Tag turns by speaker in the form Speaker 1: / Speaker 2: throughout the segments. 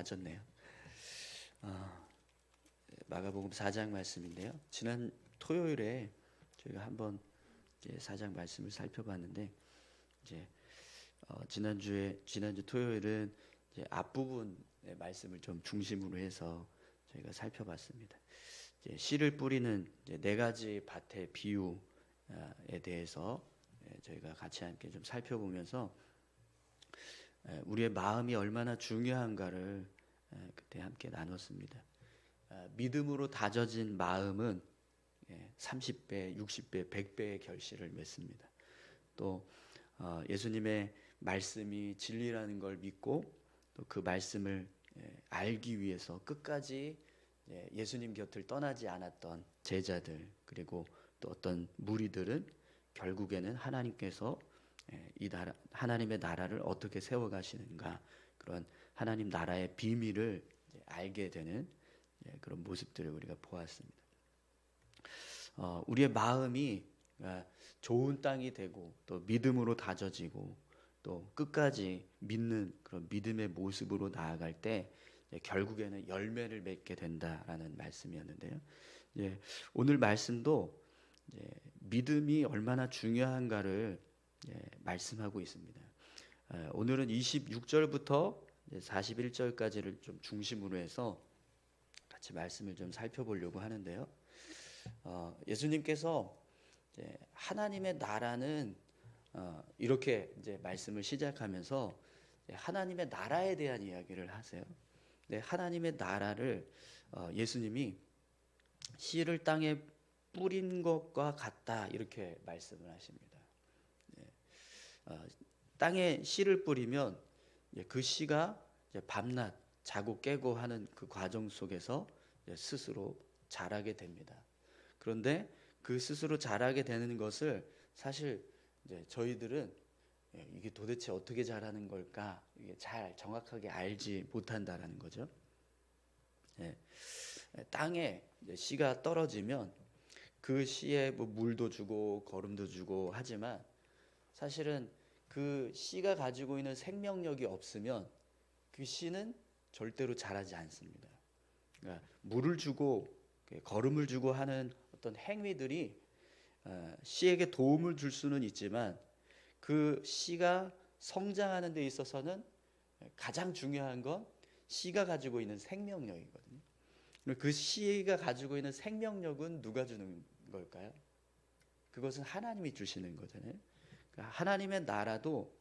Speaker 1: 맞았네요. 마가복음 4장 말씀인데요. 지난 토요일에 저희가 한번 이제 4장 말씀을 살펴봤는데 이제 지난주 토요일은 이제 앞부분의 말씀을 좀 중심으로 해서 저희가 살펴봤습니다. 이제 씨를 뿌리는 이제 네 가지 밭의 비유에 대해서 저희가 같이 함께 좀 살펴보면서 우리의 마음이 얼마나 중요한가를 그때 함께 나눴습니다. 믿음으로 다져진 마음은 30배, 60배, 100배의 결실을 맺습니다. 또 예수님의 말씀이 진리라는 걸 믿고 또 그 말씀을 알기 위해서 끝까지 예수님 곁을 떠나지 않았던 제자들, 그리고 또 어떤 무리들은 결국에는 하나님께서 하나님의 나라를 어떻게 세워가시는가, 그런 하나님 나라의 비밀을 알게 되는 그런 모습들을 우리가 보았습니다. 우리의 마음이 좋은 땅이 되고 또 믿음으로 다져지고 또 끝까지 믿는 그런 믿음의 모습으로 나아갈 때 결국에는 열매를 맺게 된다라는 말씀이었는데요. 오늘 말씀도 믿음이 얼마나 중요한가를 말씀하고 있습니다. 오늘은 26절부터 41절까지를 좀 중심으로 해서 같이 말씀을 좀 살펴보려고 하는데요. 예수님께서 하나님의 나라는 이렇게 이제 말씀을 시작하면서 하나님의 나라에 대한 이야기를 하세요. 하나님의 나라를 예수님이 씨를 땅에 뿌린 것과 같다 이렇게 말씀을 하십니다. 땅에 씨를 뿌리면 그 씨가 밤낮 자고 깨고 하는 그 과정 속에서 스스로 자라게 됩니다. 그런데 그 스스로 자라게 되는 것을 사실 저희들은 이게 도대체 어떻게 자라는 걸까, 이게 잘 정확하게 알지 못한다라는 거죠. 땅에 씨가 떨어지면 그 씨에 뭐 물도 주고 거름도 주고 하지만 사실은 그 씨가 가지고 있는 생명력이 없으면 그 씨는 절대로 자라지 않습니다. 그러니까 물을 주고 거름을 주고 하는 어떤 행위들이 씨에게 도움을 줄 수는 있지만 그 씨가 성장하는 데 있어서는 가장 중요한 건 씨가 가지고 있는 생명력이거든요. 그 씨가 가지고 있는 생명력은 누가 주는 걸까요? 그것은 하나님이 주시는 거잖아요. 그러니까 하나님의 나라도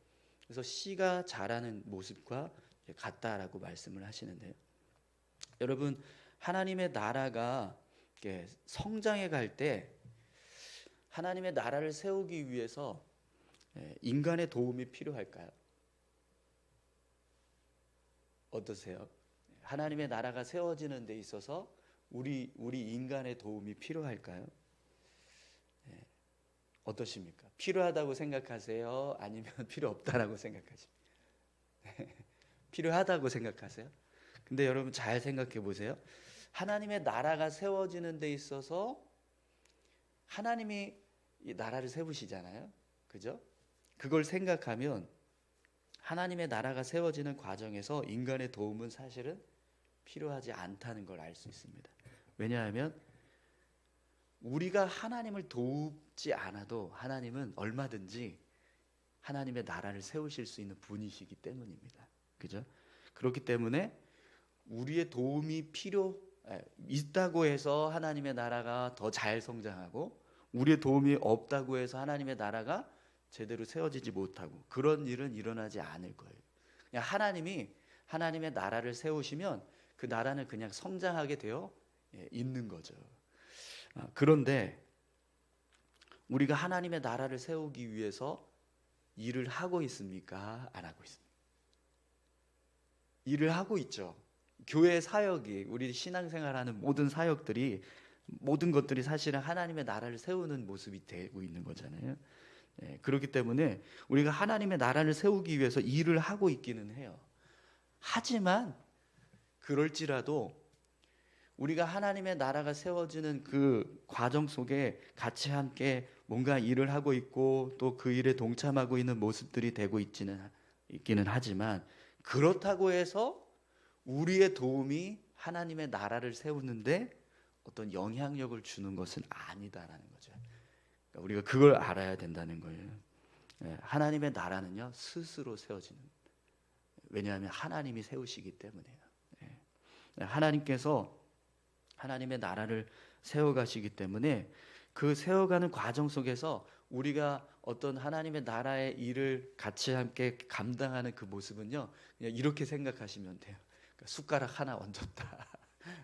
Speaker 1: 그래서 씨가 자라는 모습과 같다라고 말씀을 하시는데요. 여러분, 하나님의 나라가 성장해 갈 때 하나님의 나라를 세우기 위해서 인간의 도움이 필요할까요? 어떠세요? 하나님의 나라가 세워지는 데 있어서 우리 인간의 도움이 필요할까요? 어떠십니까? 필요하다고 생각하세요? 아니면 필요 없다라고 생각하십니까? 필요하다고 생각하세요? 근데 여러분 잘 생각해 보세요. 하나님의 나라가 세워지는 데 있어서 하나님이 이 나라를 세우시잖아요. 그죠? 그걸 생각하면 하나님의 나라가 세워지는 과정에서 인간의 도움은 사실은 필요하지 않다는 걸 알 수 있습니다. 왜냐하면 우리가 하나님을 돕지 않아도 하나님은 얼마든지 하나님의 나라를 세우실 수 있는 분이시기 때문입니다. 그죠? 그렇기 때문에 우리의 도움이 필요 있다고 해서 하나님의 나라가 더 잘 성장하고 우리의 도움이 없다고 해서 하나님의 나라가 제대로 세워지지 못하고 그런 일은 일어나지 않을 거예요. 그냥 하나님이 하나님의 나라를 세우시면 그 나라는 그냥 성장하게 되어 있는 거죠. 그런데 우리가 하나님의 나라를 세우기 위해서 일을 하고 있습니까? 안 하고 있습니까? 일을 하고 있죠. 교회 사역이, 우리 신앙생활하는 모든 사역들이, 모든 것들이 사실은 하나님의 나라를 세우는 모습이 되고 있는 거잖아요. 그렇기 때문에 우리가 하나님의 나라를 세우기 위해서 일을 하고 있기는 해요. 하지만 그럴지라도 우리가 하나님의 나라가 세워지는 그 과정 속에 같이 함께 뭔가 일을 하고 있고 또 그 일에 동참하고 있는 모습들이 되고 있기는 하지만 그렇다고 해서 우리의 도움이 하나님의 나라를 세우는데 어떤 영향력을 주는 것은 아니다라는 거죠. 그러니까 우리가 그걸 알아야 된다는 거예요. 하나님의 나라는요 스스로 세워지는. 왜냐하면 하나님이 세우시기 때문에요. 하나님께서 하나님의 나라를 세워가시기 때문에 그 세워가는 과정 속에서 우리가 어떤 하나님의 나라의 일을 같이 함께 감당하는 그 모습은요 그냥 이렇게 생각하시면 돼요. 그러니까 숟가락 하나 얹었다.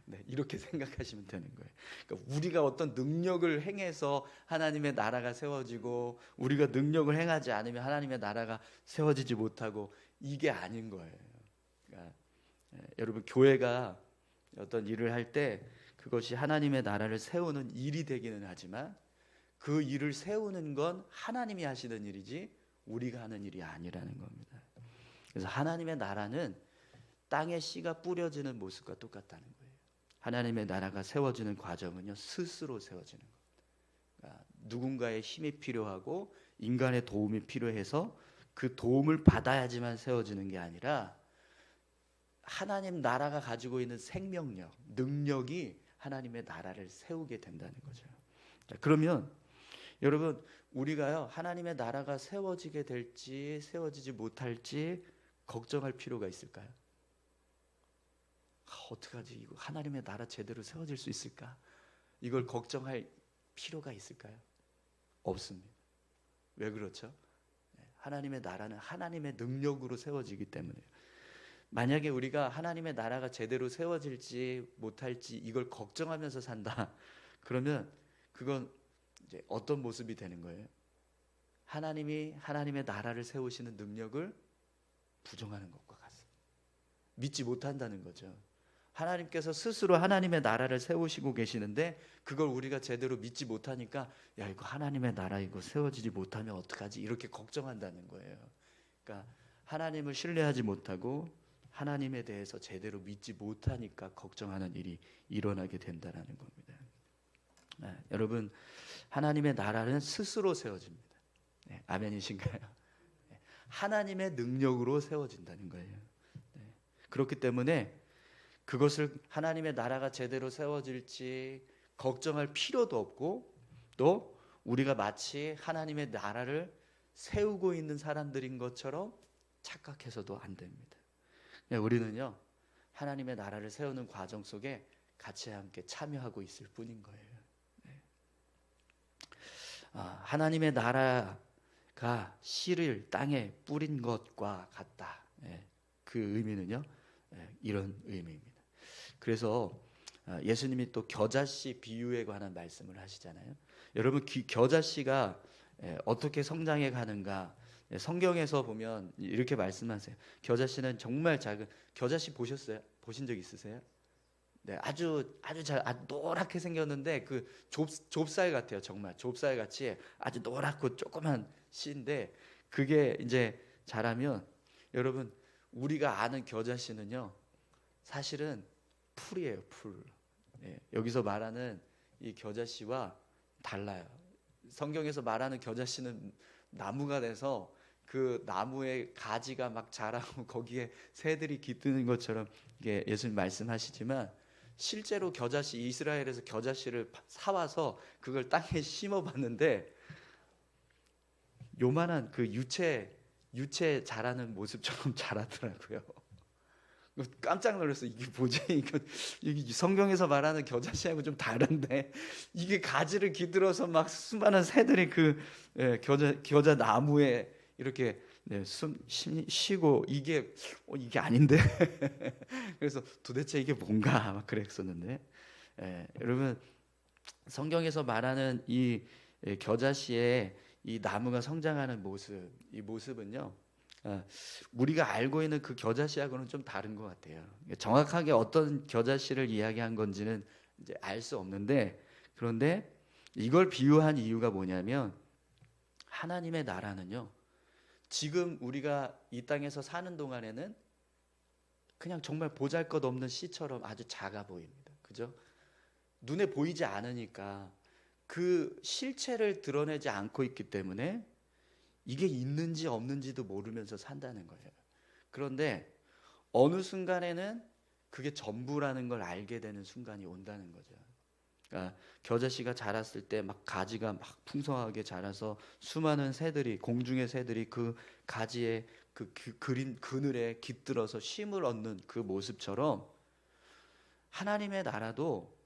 Speaker 1: 네, 이렇게 생각하시면 되는 거예요. 그러니까 우리가 어떤 능력을 행해서 하나님의 나라가 세워지고 우리가 능력을 행하지 않으면 하나님의 나라가 세워지지 못하고 이게 아닌 거예요. 그러니까 여러분 교회가 어떤 일을 할 때 그것이 하나님의 나라를 세우는 일이 되기는 하지만 그 일을 세우는 건 하나님이 하시는 일이지 우리가 하는 일이 아니라는 겁니다. 그래서 하나님의 나라는 땅에 씨가 뿌려지는 모습과 똑같다는 거예요. 하나님의 나라가 세워지는 과정은요 스스로 세워지는 겁니다. 그러니까 누군가의 힘이 필요하고 인간의 도움이 필요해서 그 도움을 받아야지만 세워지는 게 아니라 하나님 나라가 가지고 있는 생명력, 능력이 하나님의 나라를 세우게 된다는 거죠. 그러면 여러분 우리가요 하나님의 나라가 세워지게 될지 세워지지 못할지 걱정할 필요가 있을까요? 어떡하지? 이거 하나님의 나라 제대로 세워질 수 있을까? 이걸 걱정할 필요가 있을까요? 없습니다. 왜 그렇죠? 하나님의 나라는 하나님의 능력으로 세워지기 때문에요. 만약에 우리가 하나님의 나라가 제대로 세워질지 못할지 이걸 걱정하면서 산다. 그러면 그건 이제 어떤 모습이 되는 거예요? 하나님이 하나님의 나라를 세우시는 능력을 부정하는 것과 같습니다. 믿지 못한다는 거죠. 하나님께서 스스로 하나님의 나라를 세우시고 계시는데 그걸 우리가 제대로 믿지 못하니까 야 이거 하나님의 나라 이거 세워지지 못하면 어떡하지? 이렇게 걱정한다는 거예요. 그러니까 하나님을 신뢰하지 못하고 하나님에 대해서 제대로 믿지 못하니까 걱정하는 일이 일어나게 된다는 겁니다. 여러분 하나님의 나라는 스스로 세워집니다. 아멘이신가요? 하나님의 능력으로 세워진다는 거예요. 그렇기 때문에 그것을 하나님의 나라가 제대로 세워질지 걱정할 필요도 없고 또 우리가 마치 하나님의 나라를 세우고 있는 사람들인 것처럼 착각해서도 안 됩니다. 우리는요 하나님의 나라를 세우는 과정 속에 같이 함께 참여하고 있을 뿐인 거예요. 하나님의 나라가 씨를 땅에 뿌린 것과 같다. 그 의미는요 이런 의미입니다. 그래서 예수님이 또 겨자씨 비유에 관한 말씀을 하시잖아요. 여러분 겨자씨가 어떻게 성장해 가는가 성경에서 보면 이렇게 말씀하세요. 겨자씨는 정말 작은 겨자씨 보셨어요? 보신 적 있으세요? 네, 아주 노랗게 생겼는데 그 좁쌀 같아요. 정말 좁쌀 같이 아주 노랗고 조그만 씨인데 그게 이제 자라면 여러분 우리가 아는 겨자씨는요 사실은 풀이에요. 풀. 여기서 말하는 이 겨자씨와 달라요. 성경에서 말하는 겨자씨는 나무가 돼서 그 나무의 가지가 막 자라고 거기에 새들이 깃드는 것처럼 예수님 말씀하시지만 실제로 겨자씨 이스라엘에서 겨자씨를 사와서 그걸 땅에 심어봤는데 요만한 그 유채 자라는 모습처럼 자라더라고요. 깜짝 놀랐어요. 이게 뭐지? 이게 성경에서 말하는 겨자씨하고 좀 다른데 이게 가지를 기들어서 막 수많은 새들이 그 겨자 나무에 이렇게 숨 쉬고 이게 아닌데 그래서 도대체 이게 뭔가 막 그랬었는데 여러분 성경에서 말하는 이 겨자씨의 이 나무가 성장하는 모습 이 모습은요 우리가 알고 있는 그 겨자씨하고는 좀 다른 것 같아요. 정확하게 어떤 겨자씨를 이야기한 건지는 이제 알 수 없는데 그런데 이걸 비유한 이유가 뭐냐면 하나님의 나라는요 지금 우리가 이 땅에서 사는 동안에는 그냥 정말 보잘것없는 씨처럼 아주 작아 보입니다. 그죠? 눈에 보이지 않으니까 그 실체를 드러내지 않고 있기 때문에 이게 있는지 없는지도 모르면서 산다는 거예요. 그런데 어느 순간에는 그게 전부라는 걸 알게 되는 순간이 온다는 거죠. 그러니까 겨자씨가 자랐을 때 막 가지가 막 풍성하게 자라서 수많은 새들이, 공중의 새들이 그 가지에 그린 그늘에 깃들어서 쉼을 얻는 그 모습처럼, 하나님의 나라도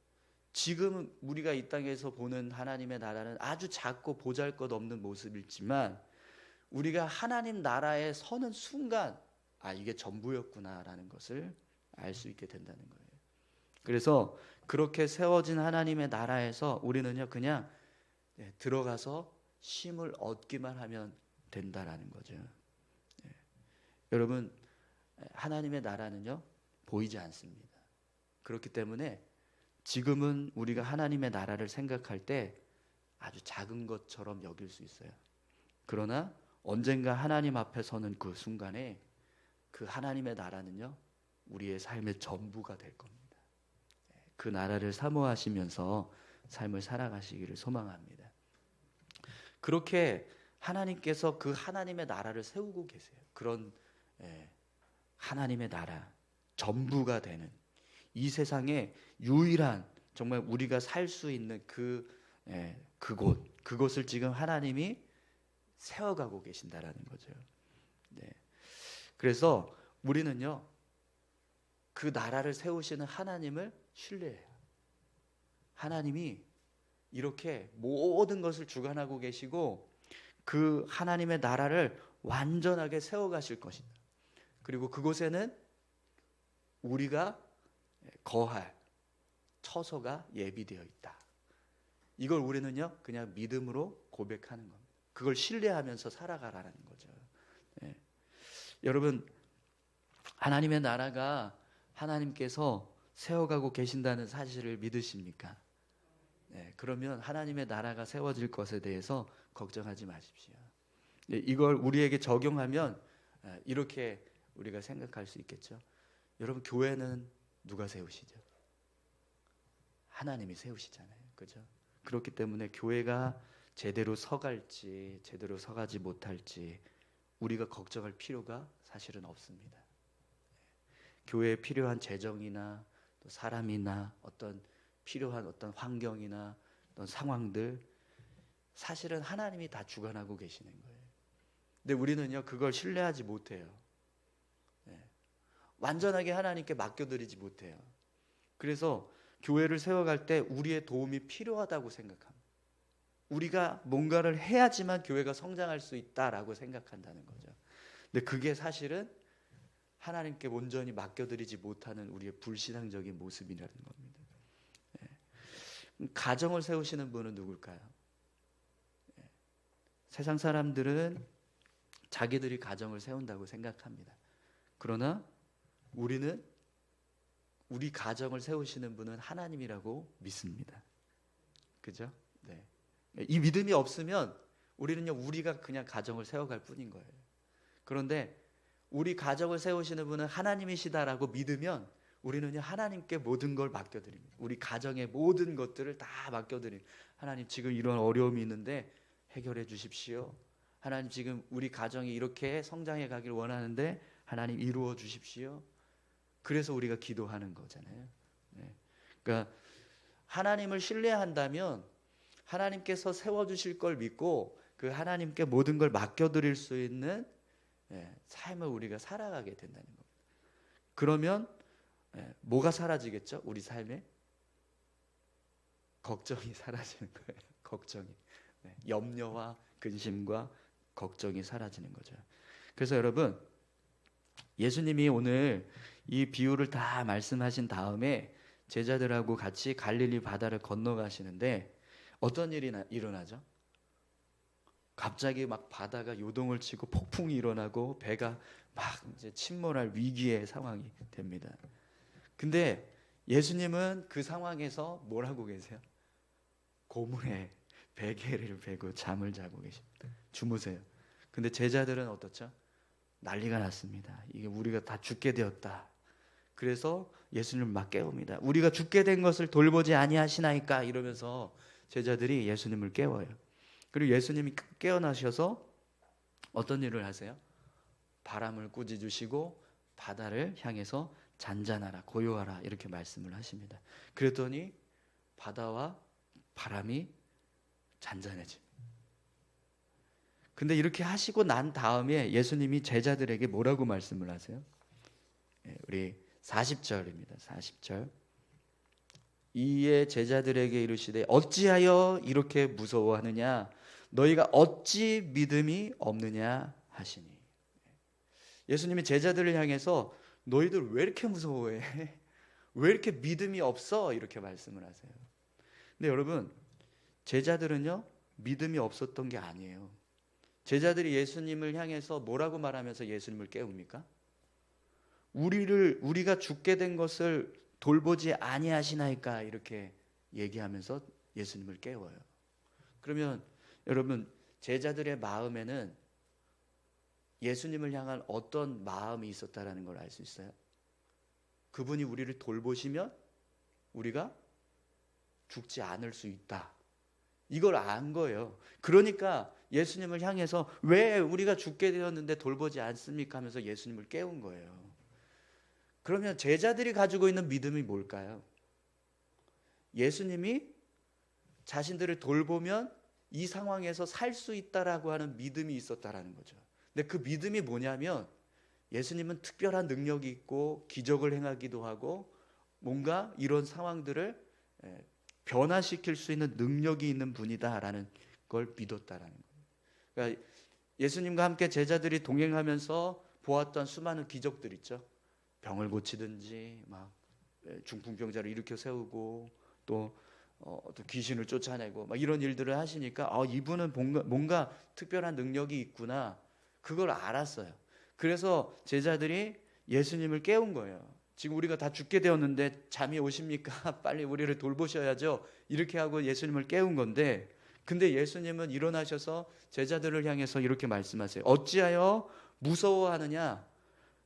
Speaker 1: 지금 우리가 이 땅에서 보는 하나님의 나라는 아주 작고 보잘것없는 모습이지만, 우리가 하나님 나라에 서는 순간 이게 전부였구나라는 것을 알 수 있게 된다는 거예요. 그래서 그렇게 세워진 하나님의 나라에서 우리는요 그냥 들어가서 쉼을 얻기만 하면 된다라는 거죠. 여러분, 하나님의 나라는요 보이지 않습니다. 그렇기 때문에 지금은 우리가 하나님의 나라를 생각할 때 아주 작은 것처럼 여길 수 있어요. 그러나 언젠가 하나님 앞에 서는 그 순간에 그 하나님의 나라는요 우리의 삶의 전부가 될 겁니다. 그 나라를 사모하시면서 삶을 살아가시기를 소망합니다. 그렇게 하나님께서 그 하나님의 나라를 세우고 계세요. 그런 하나님의 나라, 전부가 되는 이 세상에 유일한 정말 우리가 살 수 있는 그곳을 지금 하나님이 세워가고 계신다라는 거죠. 그래서 우리는요 그 나라를 세우시는 하나님을 신뢰해요. 하나님이 이렇게 모든 것을 주관하고 계시고 그 하나님의 나라를 완전하게 세워가실 것이다. 그리고 그곳에는 우리가 거할 처소가 예비되어 있다. 이걸 우리는요 그냥 믿음으로 고백하는 겁니다. 그걸 신뢰하면서 살아가라는 거죠. 여러분, 하나님의 나라가 하나님께서 세워가고 계신다는 사실을 믿으십니까? 그러면 하나님의 나라가 세워질 것에 대해서 걱정하지 마십시오. 이걸 우리에게 적용하면 이렇게 우리가 생각할 수 있겠죠. 여러분, 교회는 누가 세우시죠? 하나님이 세우시잖아요. 그죠? 그렇기 때문에 교회가 제대로 서갈지 제대로 서가지 못할지 우리가 걱정할 필요가 사실은 없습니다. 교회에 필요한 재정이나 또 사람이나 필요한 어떤 환경이나 어떤 상황들, 사실은 하나님이 다 주관하고 계시는 거예요. 근데 우리는요 그걸 신뢰하지 못해요. 완전하게 하나님께 맡겨드리지 못해요. 그래서 교회를 세워갈 때 우리의 도움이 필요하다고 생각합니다. 우리가 뭔가를 해야지만 교회가 성장할 수 있다라고 생각한다는 거죠. 근데 그게 사실은 하나님께 온전히 맡겨드리지 못하는 우리의 불신앙적인 모습이라는 겁니다. 가정을 세우시는 분은 누굴까요? 세상 사람들은 자기들이 가정을 세운다고 생각합니다. 그러나 우리는 우리 가정을 세우시는 분은 하나님이라고 믿습니다. 그죠? 이 믿음이 없으면 우리는요 우리가 그냥 가정을 세워갈 뿐인 거예요. 그런데 우리 가정을 세우시는 분은 하나님이시다라고 믿으면 우리는요 하나님께 모든 걸 맡겨드립니다. 우리 가정의 모든 것들을 다 맡겨드립니다. 하나님, 지금 이런 어려움이 있는데 해결해 주십시오. 하나님, 지금 우리 가정이 이렇게 성장해 가길 원하는데 하나님 이루어 주십시오. 그래서 우리가 기도하는 거잖아요. 그러니까 하나님을 신뢰한다면 하나님께서 세워주실 걸 믿고 그 하나님께 모든 걸 맡겨드릴 수 있는 삶을 우리가 살아가게 된다는 겁니다. 그러면 뭐가 사라지겠죠? 우리 삶에 걱정이 사라지는 거예요. 걱정이, 염려와 근심과 걱정이 사라지는 거죠. 그래서 여러분, 예수님이 오늘 이 비유를 다 말씀하신 다음에 제자들하고 같이 갈릴리 바다를 건너가시는데 어떤 일이 일어나죠? 갑자기 막 바다가 요동을 치고 폭풍이 일어나고 배가 막 이제 침몰할 위기의 상황이 됩니다. 근데 예수님은 그 상황에서 뭘 하고 계세요? 고물에 베개를 베고 잠을 자고 계십니다. 주무세요. 근데 제자들은 어떻죠? 난리가 났습니다. 이게 우리가 다 죽게 되었다. 그래서 예수님을 막 깨웁니다. 우리가 죽게 된 것을 돌보지 아니하시나이까 이러면서 제자들이 예수님을 깨워요. 그리고 예수님이 깨어나셔서 어떤 일을 하세요? 바람을 꾸짖으시고 바다를 향해서 잔잔하라, 고요하라 이렇게 말씀을 하십니다. 그랬더니 바다와 바람이 잔잔해집니다. 근데 이렇게 하시고 난 다음에 예수님이 제자들에게 뭐라고 말씀을 하세요? 우리 40절입니다. 40절. 이에 제자들에게 이르시되 어찌하여 이렇게 무서워하느냐? 너희가 어찌 믿음이 없느냐 하시니. 예수님이 제자들을 향해서 너희들 왜 이렇게 무서워해? 왜 이렇게 믿음이 없어? 이렇게 말씀을 하세요. 근데 여러분, 제자들은요 믿음이 없었던 게 아니에요. 제자들이 예수님을 향해서 뭐라고 말하면서 예수님을 깨웁니까? 우리가 죽게 된 것을 돌보지 아니하시나이까 이렇게 얘기하면서 예수님을 깨워요. 그러면 여러분, 제자들의 마음에는 예수님을 향한 어떤 마음이 있었다라는 걸 알 수 있어요? 그분이 우리를 돌보시면 우리가 죽지 않을 수 있다. 이걸 안 거예요. 그러니까 예수님을 향해서 왜 우리가 죽게 되었는데 돌보지 않습니까? 하면서 예수님을 깨운 거예요. 그러면 제자들이 가지고 있는 믿음이 뭘까요? 예수님이 자신들을 돌보면 이 상황에서 살 수 있다라고 하는 믿음이 있었다라는 거죠. 근데 그 믿음이 뭐냐면 예수님은 특별한 능력이 있고 기적을 행하기도 하고 뭔가 이런 상황들을 변화시킬 수 있는 능력이 있는 분이다라는 걸 믿었다라는 거예요. 그러니까 예수님과 함께 제자들이 동행하면서 보았던 수많은 기적들 있죠. 병을 고치든지 막 중풍병자를 일으켜 세우고 또 귀신을 쫓아내고 막 이런 일들을 하시니까 이분은 뭔가 특별한 능력이 있구나, 그걸 알았어요. 그래서 제자들이 예수님을 깨운 거예요. 지금 우리가 다 죽게 되었는데 잠이 오십니까? 빨리 우리를 돌보셔야죠. 이렇게 하고 예수님을 깨운 건데, 근데 예수님은 일어나셔서 제자들을 향해서 이렇게 말씀하세요. 어찌하여 무서워하느냐?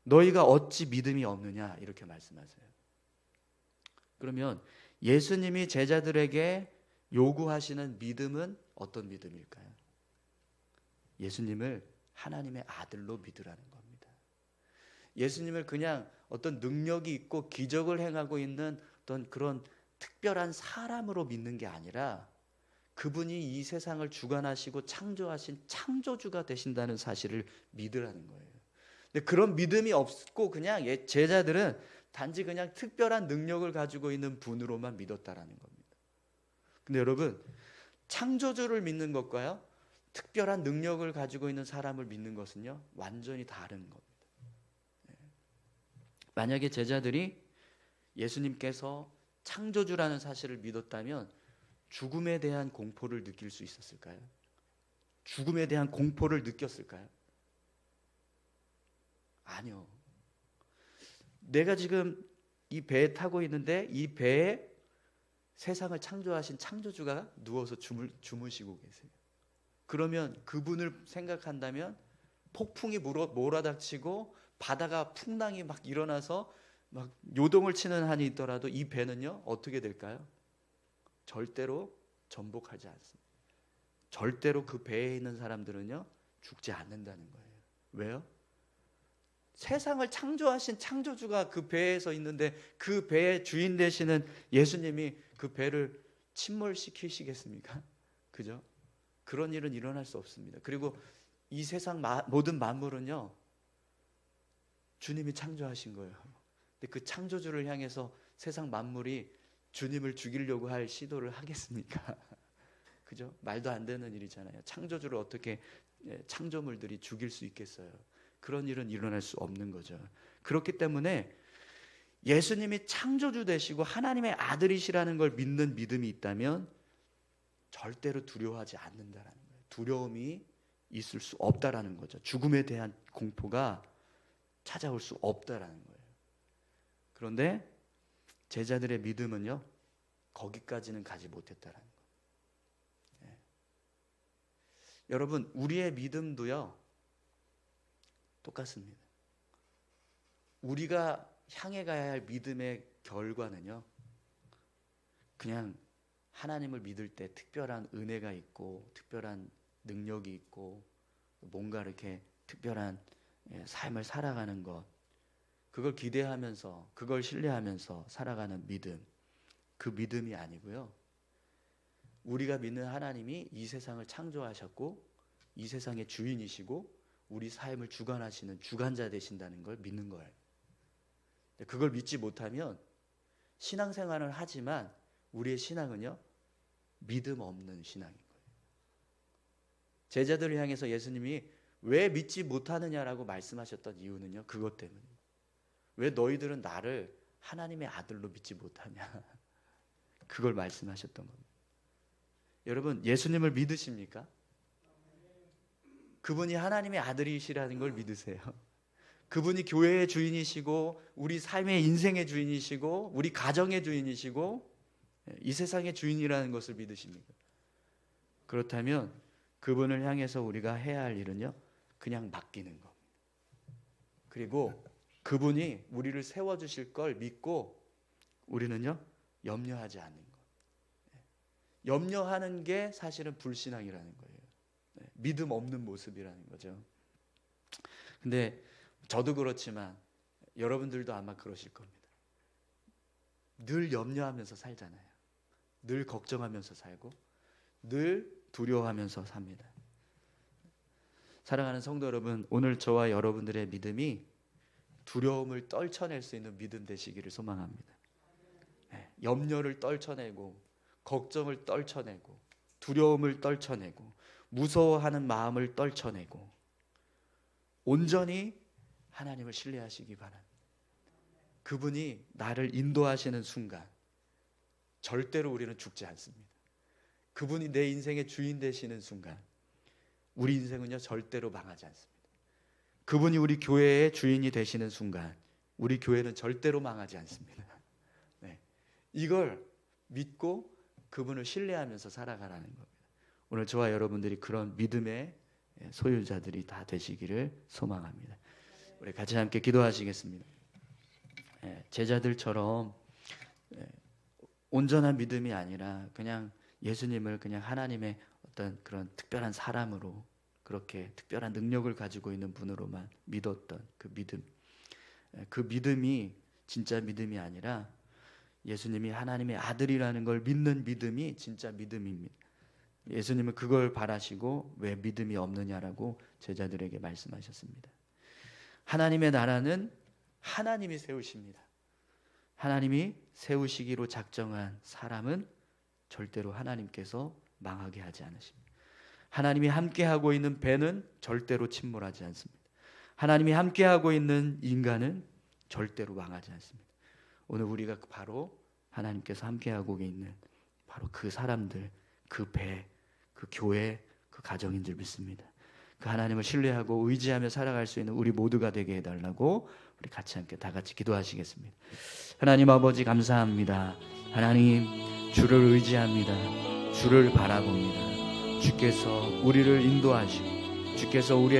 Speaker 1: 너희가 어찌 믿음이 없느냐? 이렇게 말씀하세요. 그러면 예수님이 제자들에게 요구하시는 믿음은 어떤 믿음일까요? 예수님을 하나님의 아들로 믿으라는 겁니다. 예수님을 그냥 어떤 능력이 있고 기적을 행하고 있는 어떤 그런 특별한 사람으로 믿는 게 아니라 그분이 이 세상을 주관하시고 창조하신 창조주가 되신다는 사실을 믿으라는 거예요. 근데 그런 믿음이 없고 그냥 제자들은 단지 그냥 특별한 능력을 가지고 있는 분으로만 믿었다라는 겁니다. 근데 여러분, 창조주를 믿는 것과요, 특별한 능력을 가지고 있는 사람을 믿는 것은요, 완전히 다른 겁니다. 만약에 제자들이 예수님께서 창조주라는 사실을 믿었다면 죽음에 대한 공포를 느낄 수 있었을까요? 죽음에 대한 공포를 느꼈을까요? 아니요. 내가 지금 이 배에 타고 있는데 이 배에 세상을 창조하신 창조주가 누워서 주무시고 계세요. 그러면 그분을 생각한다면 폭풍이 몰아닥치고 바다가 풍랑이 막 일어나서 막 요동을 치는 한이 있더라도 이 배는요 어떻게 될까요? 절대로 전복하지 않습니다. 절대로 그 배에 있는 사람들은요 죽지 않는다는 거예요. 왜요? 세상을 창조하신 창조주가 그 배에서 있는데 그 배의 주인 되시는 예수님이 그 배를 침몰시키시겠습니까? 그죠? 그런 일은 일어날 수 없습니다. 그리고 이 세상 모든 만물은요 주님이 창조하신 거예요. 근데 그 창조주를 향해서 세상 만물이 주님을 죽이려고 할 시도를 하겠습니까? 그죠? 말도 안 되는 일이잖아요. 창조주를 어떻게 창조물들이 죽일 수 있겠어요? 그런 일은 일어날 수 없는 거죠. 그렇기 때문에 예수님이 창조주 되시고 하나님의 아들이시라는 걸 믿는 믿음이 있다면 절대로 두려워하지 않는다라는 거예요. 두려움이 있을 수 없다라는 거죠. 죽음에 대한 공포가 찾아올 수 없다라는 거예요. 그런데 제자들의 믿음은요 거기까지는 가지 못했다라는 거예요. 여러분, 우리의 믿음도요 똑같습니다. 우리가 향해 가야 할 믿음의 결과는요 그냥 하나님을 믿을 때 특별한 은혜가 있고 특별한 능력이 있고 뭔가 이렇게 특별한 삶을 살아가는 것, 그걸 기대하면서 그걸 신뢰하면서 살아가는 믿음, 그 믿음이 아니고요. 우리가 믿는 하나님이 이 세상을 창조하셨고 이 세상의 주인이시고 우리 삶을 주관하시는 주관자 되신다는 걸 믿는 거예요. 그걸 믿지 못하면 신앙생활을 하지만 우리의 신앙은요, 믿음 없는 신앙인 거예요. 제자들을 향해서 예수님이 왜 믿지 못하느냐라고 말씀하셨던 이유는요, 그것 때문이에요. 왜 너희들은 나를 하나님의 아들로 믿지 못하냐, 그걸 말씀하셨던 겁니다. 여러분, 예수님을 믿으십니까? 그분이 하나님의 아들이시라는 걸 믿으세요? 그분이 교회의 주인이시고 우리 삶의 인생의 주인이시고 우리 가정의 주인이시고 이 세상의 주인이라는 것을 믿으십니까? 그렇다면 그분을 향해서 우리가 해야 할 일은요, 그냥 맡기는 겁니다. 그리고 그분이 우리를 세워주실 걸 믿고 우리는요, 염려하지 않는 것. 염려하는 게 사실은 불신앙이라는 거예요. 믿음 없는 모습이라는 거죠. 근데 저도 그렇지만 여러분들도 아마 그러실 겁니다. 늘 염려하면서 살잖아요. 늘 걱정하면서 살고 늘 두려워하면서 삽니다. 사랑하는 성도 여러분, 오늘 저와 여러분들의 믿음이 두려움을 떨쳐낼 수 있는 믿음 되시기를 소망합니다. 염려를 떨쳐내고 걱정을 떨쳐내고 두려움을 떨쳐내고 무서워하는 마음을 떨쳐내고 온전히 하나님을 신뢰하시기 바랍니다. 그분이 나를 인도하시는 순간 절대로 우리는 죽지 않습니다. 그분이 내 인생의 주인 되시는 순간 우리 인생은요, 절대로 망하지 않습니다. 그분이 우리 교회의 주인이 되시는 순간 우리 교회는 절대로 망하지 않습니다. 네. 이걸 믿고 그분을 신뢰하면서 살아가라는 겁니다. 오늘 저와 여러분들이 그런 믿음의 소유자들이 다 되시기를 소망합니다. 우리 같이 함께 기도하시겠습니다. 제자들처럼 온전한 믿음이 아니라 그냥 예수님을 그냥 하나님의 어떤 그런 특별한 사람으로, 그렇게 특별한 능력을 가지고 있는 분으로만 믿었던 그 믿음, 그 믿음이 진짜 믿음이 아니라 예수님이 하나님의 아들이라는 걸 믿는 믿음이 진짜 믿음입니다. 예수님은 그걸 바라시고 왜 믿음이 없느냐라고 제자들에게 말씀하셨습니다. 하나님의 나라는 하나님이 세우십니다. 하나님이 세우시기로 작정한 사람은 절대로 하나님께서 망하게 하지 않으십니다. 하나님이 함께하고 있는 배는 절대로 침몰하지 않습니다. 하나님이 함께하고 있는 인간은 절대로 망하지 않습니다. 오늘 우리가 바로 하나님께서 함께하고 있는 바로 그 사람들, 그 배, 그 교회, 그 가정인 줄 믿습니다. 그 하나님을 신뢰하고 의지하며 살아갈 수 있는 우리 모두가 되게 해달라고 우리 같이 함께 다 같이 기도하시겠습니다. 하나님 아버지 감사합니다. 하나님, 주를 의지합니다. 주를 바라봅니다. 주께서 우리를 인도하시고 주께서 우리